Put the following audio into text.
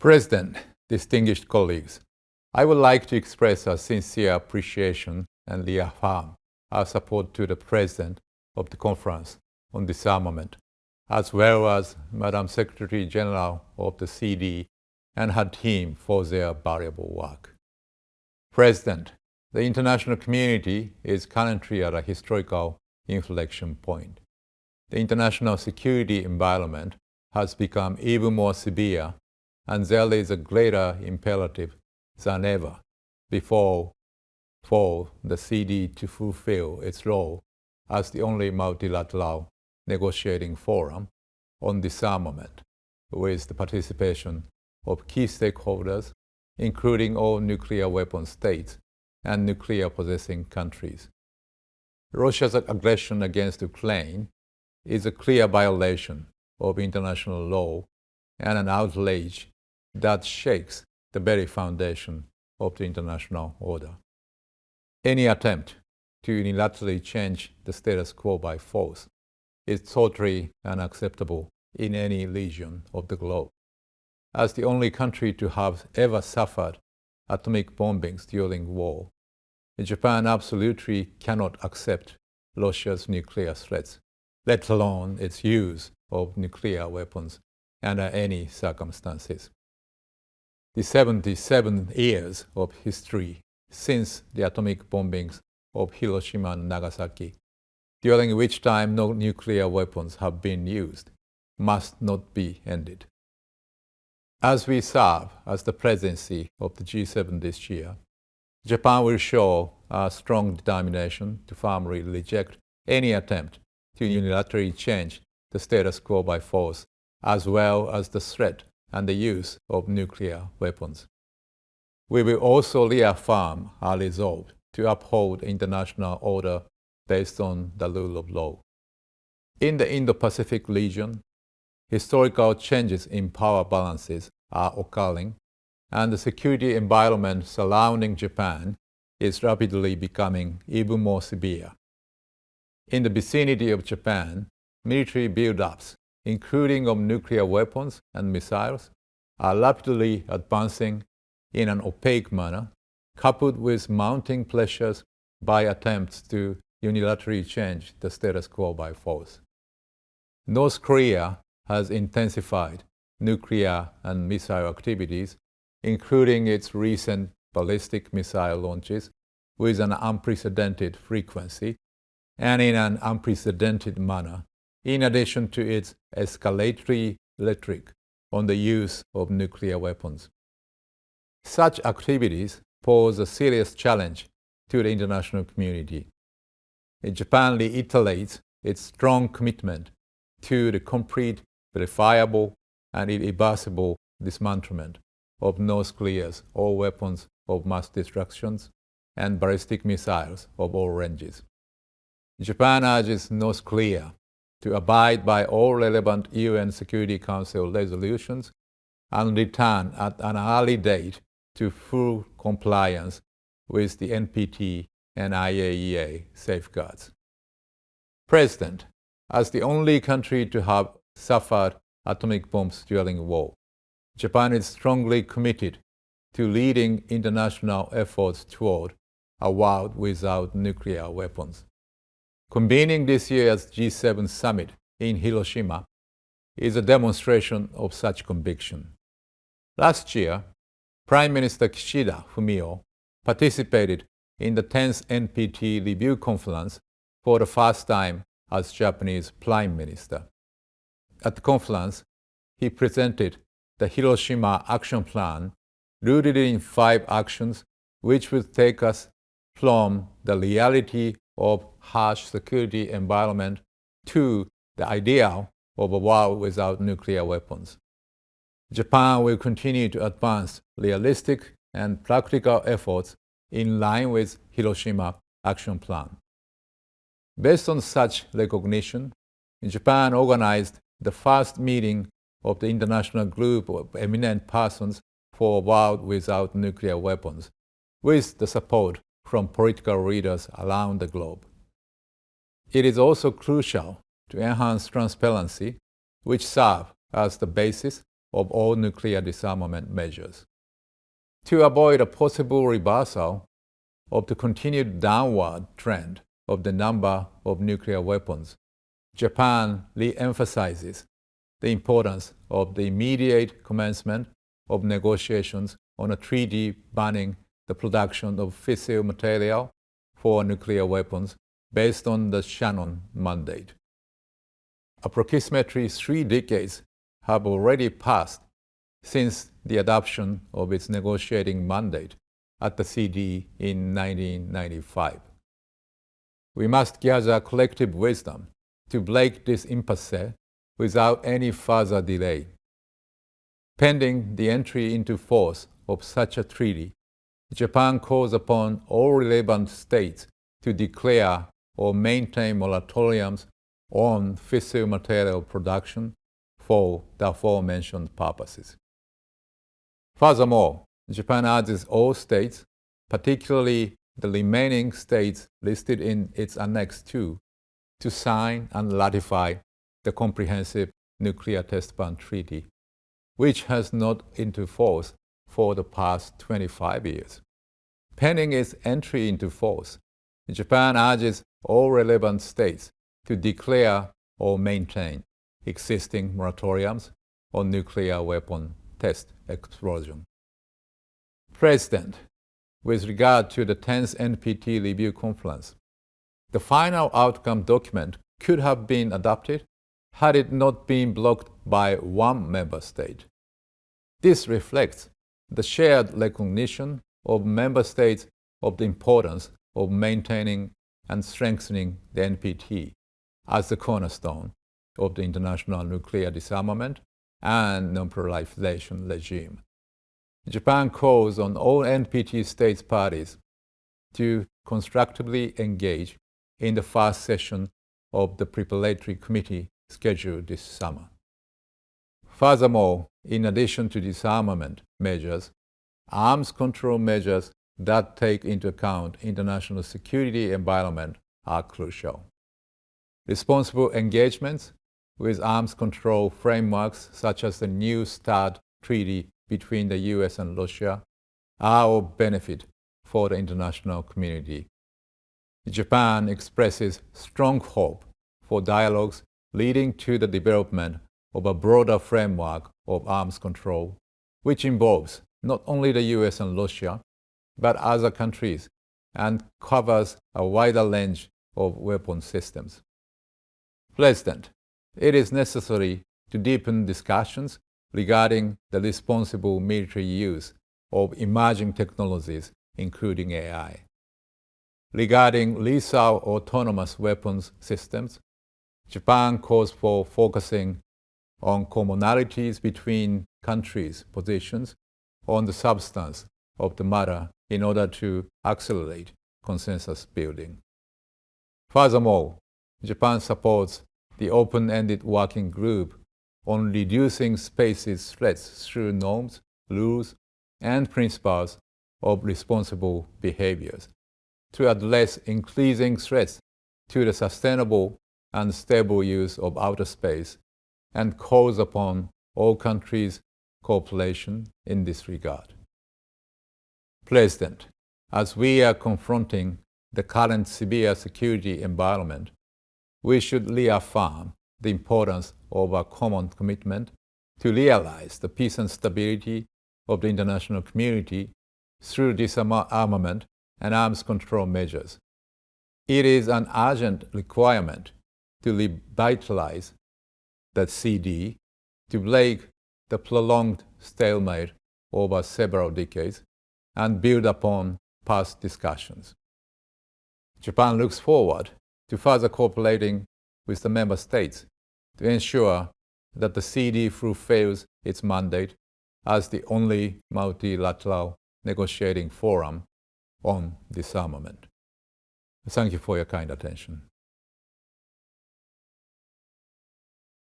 President, distinguished colleagues, I would like to express our sincere appreciation and reaffirm our support to the President of the Conference on Disarmament, as well as Madam Secretary General of the CD and her team for their valuable work. President, the international community is currently at a historical inflection point. The international security environment has become even more severe, and there is a greater imperative than ever before for the CD to fulfill its role as the only multilateral negotiating forum on disarmament, with the participation of key stakeholders, including all nuclear weapon states and nuclear-possessing countries. Russia's aggression against Ukraine is a clear violation of international law and an outrage that shakes the very foundation of the international order. Any attempt to unilaterally change the status quo by force is totally unacceptable in any region of the globe. As the only country to have ever suffered atomic bombings during war, Japan absolutely cannot accept Russia's nuclear threats, let alone its use of nuclear weapons under any circumstances. The 77 years of history since the atomic bombings of Hiroshima and Nagasaki, during which time no nuclear weapons have been used, must not be ended. As we serve as the presidency of the G7 this year, Japan will show a strong determination to firmly reject any attempt to unilaterally change the status quo by force, as well as the threat and the use of nuclear weapons. We will also reaffirm our resolve to uphold international order based on the rule of law. In the Indo-Pacific region, historical changes in power balances are occurring, and the security environment surrounding Japan is rapidly becoming even more severe. In the vicinity of Japan, military buildups, including of nuclear weapons and missiles, are rapidly advancing in an opaque manner, coupled with mounting pressures by attempts to unilaterally change the status quo by force. North Korea has intensified nuclear and missile activities, including its recent ballistic missile launches, with an unprecedented frequency and in an unprecedented manner, in addition to its escalatory rhetoric on the use of nuclear weapons. Such activities pose a serious challenge to the international community. Japan reiterates its strong commitment to the complete, verifiable, and irreversible dismantlement of North Korea's all weapons of mass destruction and ballistic missiles of all ranges. Japan urges North Korea to abide by all relevant UN Security Council resolutions and return at an early date to full compliance with the NPT and IAEA safeguards. President, as the only country to have suffered atomic bombs during war, Japan is strongly committed to leading international efforts toward a world without nuclear weapons. Convening this year's G7 summit in Hiroshima is a demonstration of such conviction. Last year, Prime Minister Kishida Fumio participated in the 10th NPT Review Conference for the first time as Japanese Prime Minister. At the conference, he presented the Hiroshima Action Plan, rooted in 5 actions which would take us from the reality of harsh security environment to the ideal of a world without nuclear weapons. Japan will continue to advance realistic and practical efforts in line with Hiroshima Action Plan. Based on such recognition, Japan organized the first meeting of the International Group of Eminent Persons for a World Without Nuclear Weapons, with the support from political leaders around the globe. It is also crucial to enhance transparency, which serves as the basis of all nuclear disarmament measures. To avoid a possible reversal of the continued downward trend of the number of nuclear weapons, Japan re-emphasizes the importance of the immediate commencement of negotiations on a treaty banning the production of fissile material for nuclear weapons based on the Shannon Mandate. Approximately 3 decades have already passed since the adoption of its negotiating mandate at the CD in 1995. We must gather collective wisdom to break this impasse without any further delay. Pending the entry into force of such a treaty, Japan calls upon all relevant states to declare or maintain moratoriums on fissile material production for the aforementioned purposes. Furthermore, Japan urges all states, particularly the remaining states listed in its Annex 2, to sign and ratify the Comprehensive Nuclear Test Ban Treaty, which has not into force for the past 25 years. Pending its entry into force, Japan urges all relevant states to declare or maintain existing moratoriums on nuclear weapon test explosion. President, with regard to the 10th NPT Review Conference, the final outcome document could have been adopted had it not been blocked by one member state. This reflects the shared recognition of member states of the importance of maintaining and strengthening the NPT as the cornerstone of the international nuclear disarmament and non-proliferation regime. Japan calls on all NPT states parties to constructively engage in the first session of the preparatory committee scheduled this summer. Furthermore, in addition to disarmament measures, arms control measures that take into account international security environment are crucial. Responsible engagements with arms control frameworks such as the New START treaty between the US and Russia are of benefit for the international community. Japan expresses strong hope for dialogues leading to the development of a broader framework of arms control, which involves not only the US and Russia, but other countries and covers a wider range of weapon systems. President, it is necessary to deepen discussions regarding the responsible military use of emerging technologies, including AI. Regarding lethal autonomous weapons systems, Japan calls for focusing on commonalities between countries' positions on the substance of the matter in order to accelerate consensus building. Furthermore, Japan supports the open-ended working group on reducing space's threats through norms, rules, and principles of responsible behaviors to address increasing threats to the sustainable and stable use of outer space and calls upon all countries' cooperation in this regard. President, as we are confronting the current severe security environment, we should reaffirm the importance of a common commitment to realize the peace and stability of the international community through disarmament and arms control measures. It is an urgent requirement to revitalize the CD, to break the prolonged stalemate over several decades, and build upon past discussions. Japan looks forward to further cooperating with the member states to ensure that the CD fulfills its mandate as the only multilateral negotiating forum on disarmament. Thank you for your kind attention.